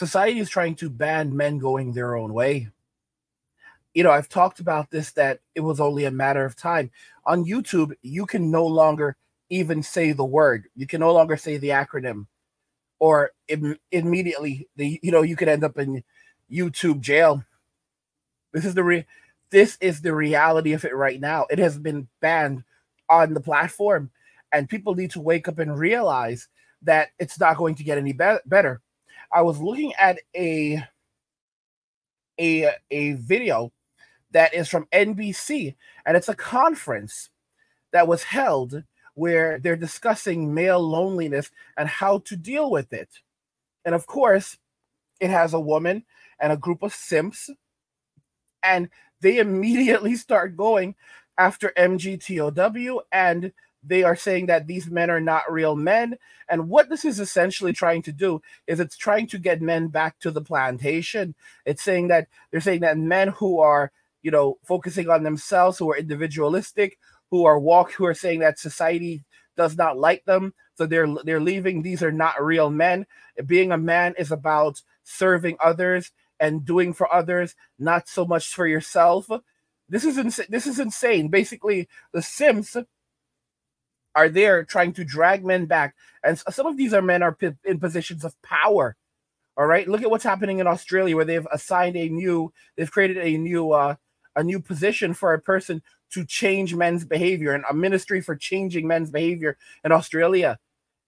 society is trying to ban men going their own way. You know, I've talked about this, that it was only a matter of time. On YouTube, you can no longer even say the word. You can no longer say the acronym, or immediately you could end up in YouTube jail. This is the reality of it right now. It has been banned on the platform, and people need to wake up and realize that it's not going to get any better. I was looking at a video that is from NBC, and it's a conference that was held where they're discussing male loneliness and how to deal with it. And of course, it has a woman and a group of simps, and they immediately start going after MGTOW, and they are saying that these men are not real men. And what this is essentially trying to do is it's trying to get men back to the plantation. It's saying that they're saying that men who are, focusing on themselves, who are individualistic, who are saying that society does not like them, so they're leaving. These are not real men. Being a man is about serving others and doing for others, not so much for yourself. This is insane. Basically, the Sims are there trying to drag men back, and some of these men are in positions of power. All right, look at what's happening in Australia, where they've created a new position for a person to change men's behavior, and a ministry for changing men's behavior in Australia.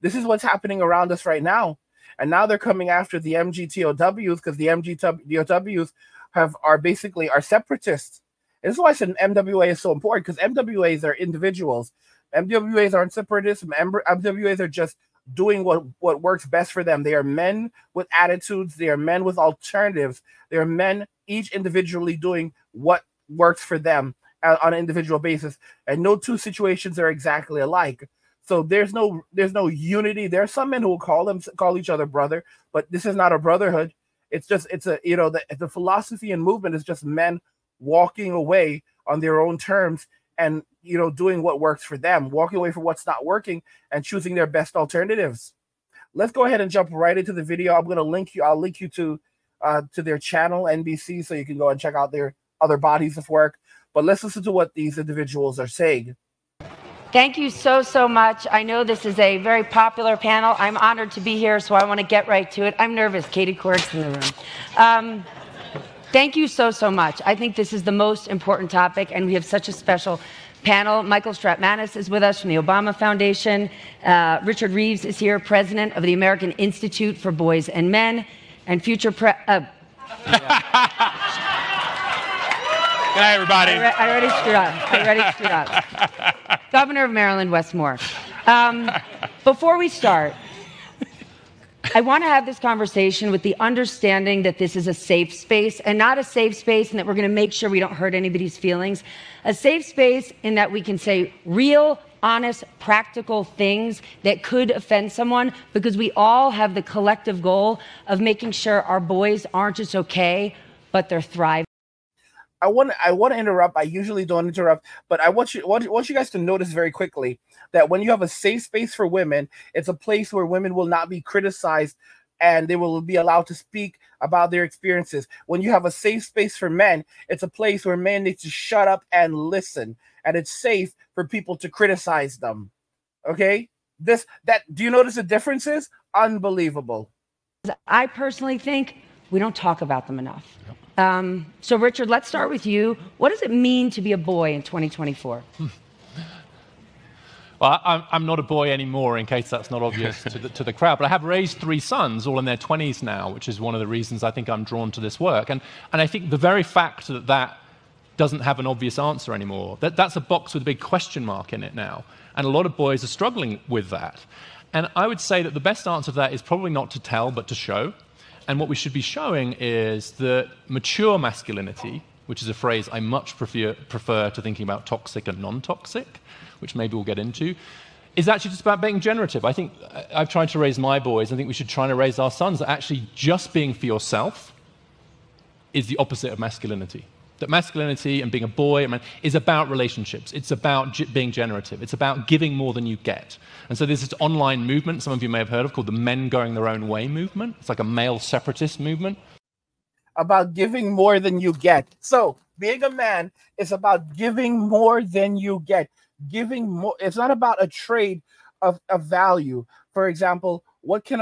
This is what's happening around us right now. And now they're coming after the MGTOWs, because the MGTOWs are separatists. And this is why I said MWA is so important, because MWAs are individuals. MWAs aren't separatists. MWAs are just doing what works best for them. They are men with attitudes. They are men with alternatives. They are men each individually doing what works for them on an individual basis. And no two situations are exactly alike. So there's no unity. There are some men who will call each other brother, but this is not a brotherhood. The philosophy and movement is just men walking away on their own terms, and doing what works for them, walking away from what's not working and choosing their best alternatives. Let's go ahead and jump right into the video. I'll link you to their channel, NBC, so you can go and check out their other bodies of work. But let's listen to what these individuals are saying. Thank you so much. I know this is a very popular panel. I'm honored to be here, so I want to get right to it. I'm nervous. Katie Couric's in the room. Thank you so much. I think this is the most important topic, and we have such a special panel. Michael Stratmanis is with us from the Obama Foundation. Richard Reeves is here, president of the American Institute for Boys and Men, and future Good night, everybody. I already screwed up. Governor of Maryland, Wes Moore. Before we start, I want to have this conversation with the understanding that this is a safe space, and not a safe space in that we're going to make sure we don't hurt anybody's feelings. A safe space in that we can say real, honest, practical things that could offend someone, because we all have the collective goal of making sure our boys aren't just okay, but they're thriving. I want to interrupt. I usually don't interrupt, but I want you guys to notice very quickly that when you have a safe space for women, it's a place where women will not be criticized and they will be allowed to speak about their experiences. When you have a safe space for men, it's a place where men need to shut up and listen, and it's safe for people to criticize them. Okay? Do you notice the differences? Unbelievable. I personally think we don't talk about them enough. So Richard, let's start with you. What does it mean to be a boy in 2024? Well, I'm not a boy anymore, in case that's not obvious to the crowd, but I have raised 3 sons, all in their 20s now, which is one of the reasons I think I'm drawn to this work. And I think the very fact that doesn't have an obvious answer anymore, that's a box with a big question mark in it now. And a lot of boys are struggling with that. And I would say that the best answer to that is probably not to tell, but to show. And what we should be showing is that mature masculinity, which is a phrase I much prefer to thinking about toxic and non-toxic, which maybe we'll get into, is actually just about being generative. I think I've tried to raise my boys. I think we should try to raise our sons that actually just being for yourself is the opposite of masculinity. that masculinity and being a boy is about relationships. It's about being generative. It's about giving more than you get. And so there's this online movement some of you may have heard of called the Men Going Their Own Way movement. It's like a male separatist movement. About giving more than you get. So being a man is about giving more than you get. Giving more. It's not about a trade of value. For example, what can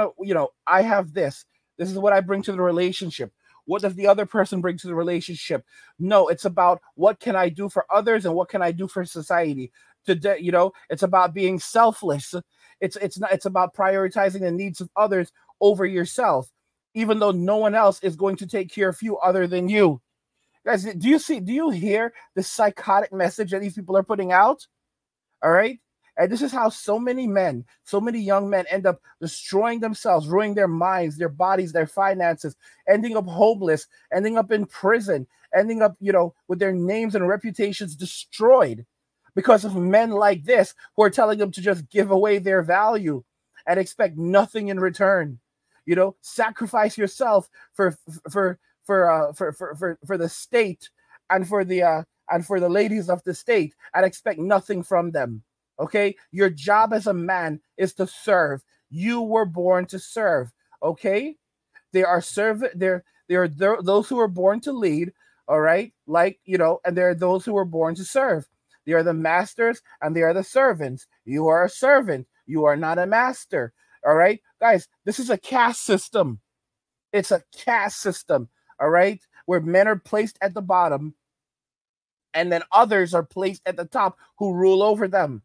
I have this. This is what I bring to the relationship. What does the other person bring to the relationship? No, it's about what can I do for others and what can I do for society. It's about being selfless. It's about prioritizing the needs of others over yourself, even though no one else is going to take care of you other than you. Guys, do you hear the psychotic message that these people are putting out? All right. And this is how so many men, so many young men end up destroying themselves, ruining their minds, their bodies, their finances, ending up homeless, ending up in prison, ending up, with their names and reputations destroyed because of men like this who are telling them to just give away their value and expect nothing in return. Sacrifice yourself for the state and for the ladies of the state and expect nothing from them. Okay, your job as a man is to serve. You were born to serve. Okay, there are those who are born to lead. All right, and there are those who are born to serve. They are the masters and they are the servants. You are a servant. You are not a master. All right, guys, this is a caste system. It's a caste system. All right, where men are placed at the bottom, and then others are placed at the top who rule over them.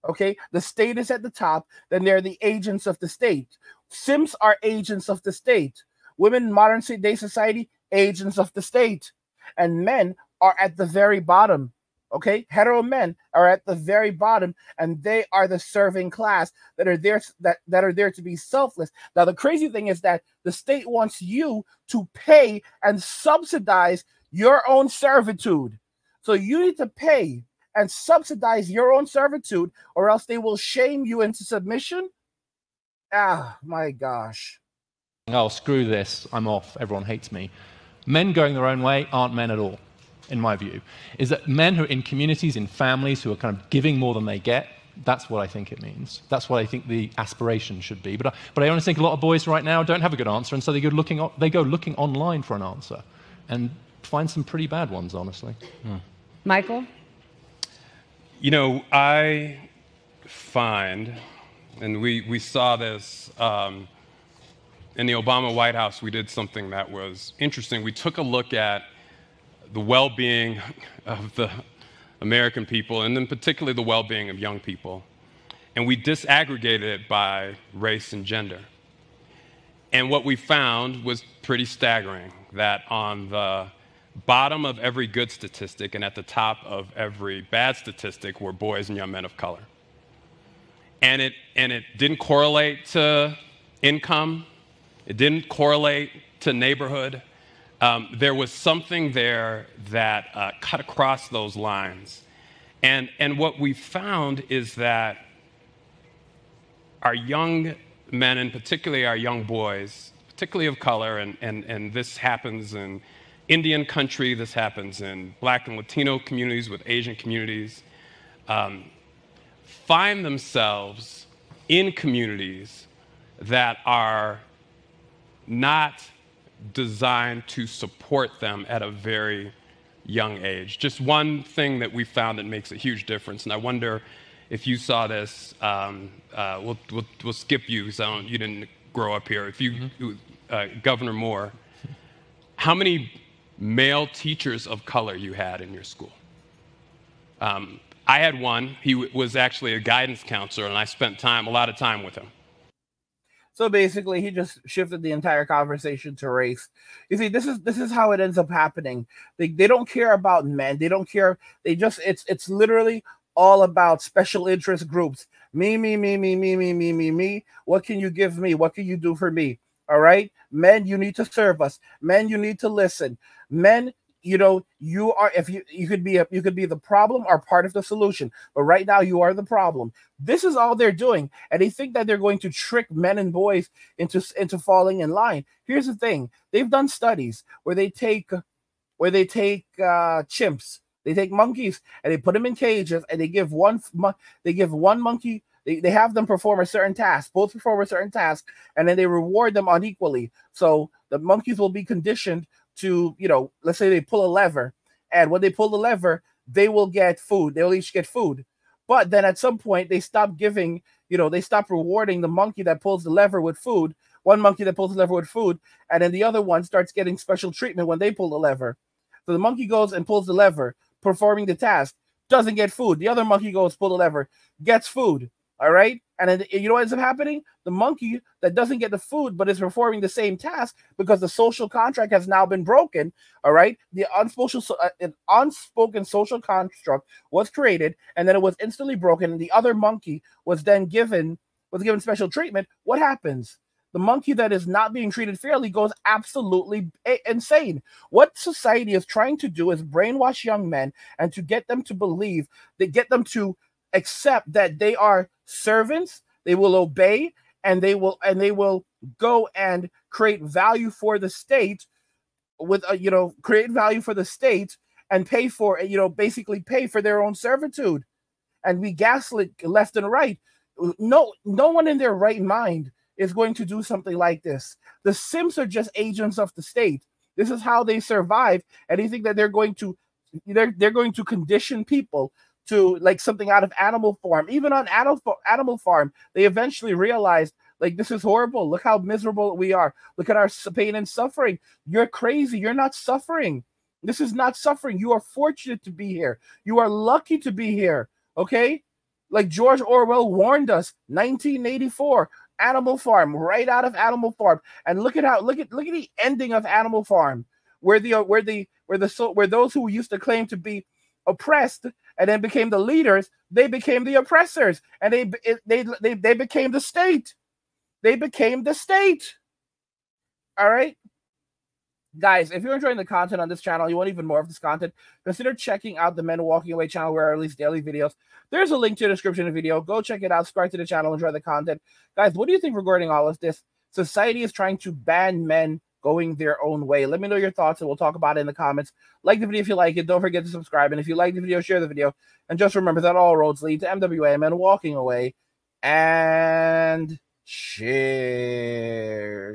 Okay, the state is at the top, then they're the agents of the state. Simps are agents of the state. Women in modern day society, agents of the state. And men are at the very bottom. Okay, hetero men are at the very bottom, and they are the serving class that are there that are there to be selfless. Now, the crazy thing is that the state wants you to pay and subsidize your own servitude. So you need to pay and subsidize your own servitude, or else they will shame you into submission. Ah, my gosh. Oh, screw this. I'm off. Everyone hates me. Men going their own way aren't men at all, in my view. Is that men who are in communities, in families, who are kind of giving more than they get, that's what I think it means. That's what I think the aspiration should be. But I honestly think a lot of boys right now don't have a good answer, and so they go looking online for an answer and find some pretty bad ones, honestly. Michael? I find, and we saw this in the Obama White House, we did something that was interesting. We took a look at the well-being of the American people, and then particularly the well-being of young people. And we disaggregated it by race and gender. And what we found was pretty staggering, that on the bottom of every good statistic and at the top of every bad statistic were boys and young men of color. And it didn't correlate to income. It didn't correlate to neighborhood. There was something there that cut across those lines. And what we found is that our young men, and particularly our young boys, particularly of color, and this happens in Indian country, this happens in Black and Latino communities with Asian communities, find themselves in communities that are not designed to support them at a very young age. Just one thing that we found that makes a huge difference, and I wonder if you saw this. We'll skip you, so you didn't grow up here. If you, Governor Moore, how many male teachers of color you had in your school? I had one. He was actually a guidance counselor, and I spent a lot of time with him. So basically, he just shifted the entire conversation to race. You see, this is how it ends up happening. They don't care about men. They don't care. It's literally all about special interest groups. Me. What can you give me? What can you do for me? All right, men, you need to serve us. Men, you need to listen. Men, you are, if you could be the problem or part of the solution, but right now you are the problem. This is all they're doing, and they think that they're going to trick men and boys into falling in line. Here's the thing: they've done studies where they take where they take chimps, they take monkeys, and they put them in cages, and they give one monkey. They have them perform a certain task, both perform a certain task, and then they reward them unequally. So the monkeys will be conditioned to, let's say they pull a lever, and when they pull the lever, they will get food. They'll each get food. But then at some point, they stop giving, they stop rewarding the monkey that pulls the lever with food, one monkey that pulls the lever with food, and then the other one starts getting special treatment when they pull the lever. So the monkey goes and pulls the lever, performing the task, doesn't get food. The other monkey goes, pull the lever, gets food. All right. And then you know what ends up happening? The monkey that doesn't get the food but is performing the same task because the social contract has now been broken. All right. The unspoken social construct was created, and then it was instantly broken. And the other monkey was then given special treatment. What happens? The monkey that is not being treated fairly goes absolutely insane. What society is trying to do is brainwash young men and to get them to believe, get them to accept that they are servants, they will obey, and they will go and create value for the state with create value for the state and pay for basically pay for their own servitude, and be gaslit left and right. No one in their right mind is going to do something like this. The Sims are just agents of the state. This is how they survive, and they think that they're going to condition people to like something out of Animal Farm. Even on Animal Farm, they eventually realized, like, this is horrible. Look how miserable we are. Look at our pain and suffering. You're crazy. You're not suffering. This is not suffering. You are fortunate to be here. You are lucky to be here. Okay? Like George Orwell warned us, 1984, Animal Farm, right out of Animal Farm. And look at the ending of Animal Farm, where those who used to claim to be oppressed and then became the leaders, they became the oppressors, and they became the state. They became the state. All right, guys, if you're enjoying the content on this channel, you want even more of this content, consider checking out the Men Walking Away channel, where I release daily videos. There's a link to the description of the video. Go check it out. Subscribe to the channel. Enjoy the content. Guys, what do you think regarding all of this? Society is trying to ban men going their own way. Let me know your thoughts, and we'll talk about it in the comments. Like the video if you like it. Don't forget to subscribe. And if you like the video, share the video. And just remember that all roads lead to MWA, Men Walking Away. And share.